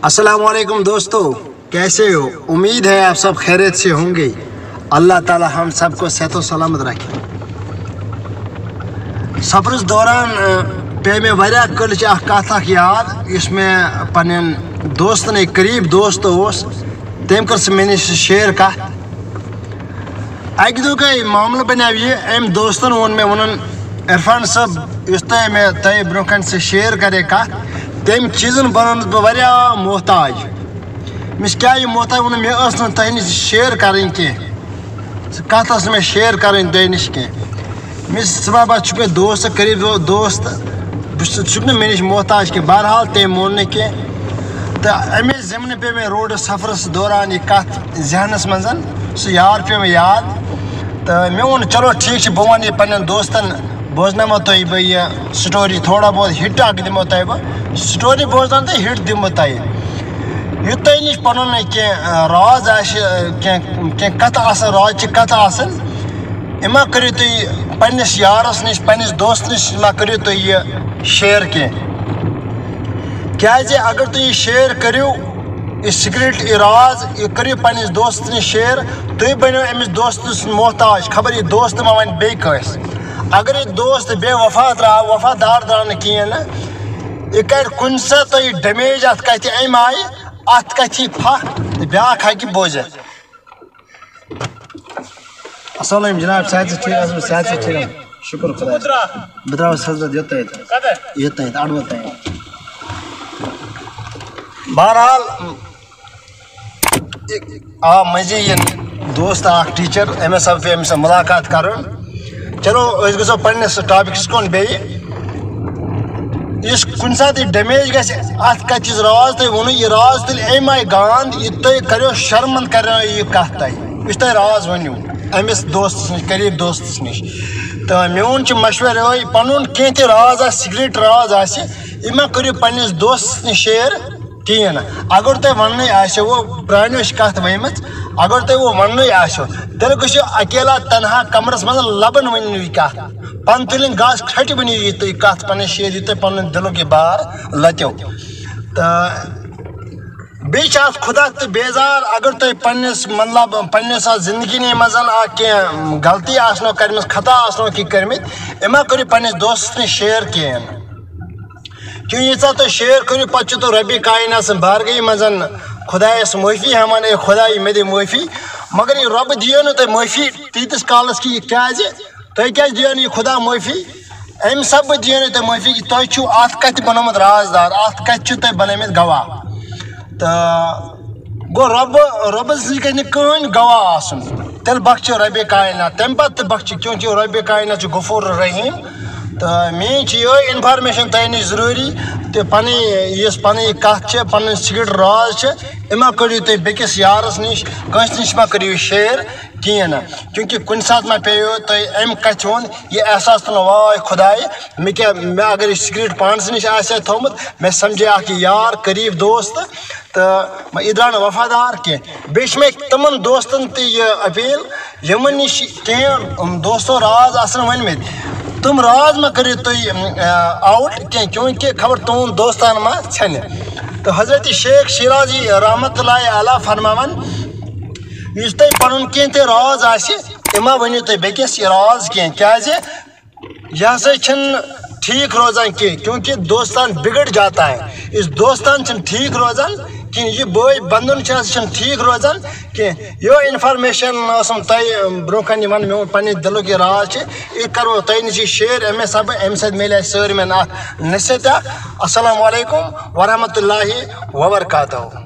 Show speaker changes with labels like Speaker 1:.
Speaker 1: अस्सलाम वालेकुम दोस्तों, कैसे हो? उम्मीद है आप सब खैरियत से होंगे। अल्लाह ताला हम सबको सेहत व सलामत रखे। सफरस दौरान पे में वारिया कल कथ याद इस में पन दोस्तन करीब दोस्त तम कर मे नश शेयर कथ अक दह मामल बनो यह अम दोस्तन वो मे वन इरफान सब इस मे तय ब्रोह से शेयर करे कथ तम चीज़न बनस बह मोहताज मिस क्या मोहताज वो मे तह नश शेयर करें कत मे शेयर करें तह नश मिस सबा पे दोस्त करीब दोस्त बह मे नश मोहताज के बहरहाल तम मोन न तो अमे जमन पे मे रोड सफरस दौरान यह कत जहनस मं सह यार पे मे याद तो मे वो चलो ठीक बह वन यह पन्न दोस्तन बोजनमो तुम बह यह स्टोरी थोड़ा बहुत हिट अक दिमो तुम बह स्टोरी बोजान तो हिट दिमो तुम यु तुम नश पन राज कत राज कत इमा करो तुम पन्निस यारस नश पन्निस दोस्त नश मा करो तुम यह शेयर क्या अगर तुम यह शेयर करो यह सिक्रेट यह राज यह करो पन्निस दोस्त नश शेयर तुम बनो अमिस दोस्त मोहताज खबर यह दोस्त मा वन बे कस अगर यह दोस्त बे वफादार द्राव न कहें यह कर कुन सा तुम डैमेज अत कत अम आय अत कथ फह ब्या हक बोजित। अस्सलाम जनाब, सेहत से ठीक शुक्र खुदा बह द्रास हजरत ये अड़व तक बहरहाल आ मजी ये दोस्त टीचर अमें सब पे अमिस मुलाकात कर चलो गो पन्निस टॉपिक्स कुन बे इस कुन सात डैमेज गत कत राज तुम वो यह राज तुल अम आय गांद यह तुम करो शर्मंद कर यह कत तुम इस तुम राज वनो अमिस दोस्त नश करीब दोस्त नश तो मोन मशवर ये पन कह राज सिक्रेट राज आ करो पन्निस दोस्त नश शेयर कहें अगर तुम वन वो प्रानो कत वम अगर तुम वो वन तेल गो अकेला तनहा कमरस मज लबन वन कत पन तुलिन गास खट वन तुम कत पन शेयर तुम पन दिल के बार लत्यो तो बे खुदा तो बेजार अगर तुम पन्निस मतलब पन्निस जिंदगी मज कह गलती आसनो कर खता आसनो कि कर्मित इमा करो पन्निस दोस्त नश शेयर कहें क्यों यीचा तो शेयर करो पे तो रबी कायनात बारगही मजन खुदायस माफ़ी हमान ए खुदा मे दे माफ़ी मगर ये रब दियो न तुम माफ़ी तीतिस कालस कि क्या तुम क्या दियो ये खुदा माफ़ी अम सब दियो न तुम माफ़ी कि तुम अत कत बनोमुत राजदार अत कत तुम बनमित गवाह तो गो रब कहन गवाह आसन तेल बख्शो रबी कायनात तम पे बख्श क्योंकि रबी कायनात गफूर रहीम तो मेन ये इन्फॉर्मेशन तुम नश जरूरी तो पन कत पन सिक्रेट राज इमा करो तुम बेकिस यारस नश कंस नश मा करो शेयर कहें क्योंकि कुन सात मा पे तुम अम कथ वो यह एहसास तुम वाय खुदाए मे क्या मे अगर सिक्रेट पानस नश थोमुत मे समझे अख यार करीब दोस्त तो यह द्राव वफादार कह बे तमन दोस्तन तह अपील यमन नश कह दोस्तों राज आसन वनमित तुम राज मा करो तुम आउट कह क्योंकि खबर तुम दोस्तान मा छन तो हजरत शेख शिराजी रहमतुल्लाहि अलैह फरमावन इस तुम पन कह राज आमा वनो तुम बेकिस राज कह क्या यह ठीक रोजान क्योंकि दोस्तान बिगड़ जाता है इस दोस्तान ठीक रोजान कि यह बोई बंधन ठीक रोजान कि यो इन्फॉर्मेशन तुम ब्रोह मे पन्ने दिल के राज यह करो तुम नश शेयर अमे सब अम सत मिले सारे नसीहत। अस्सलाम वालेकुम वरहमतुल्लाहि वबरकातुहू।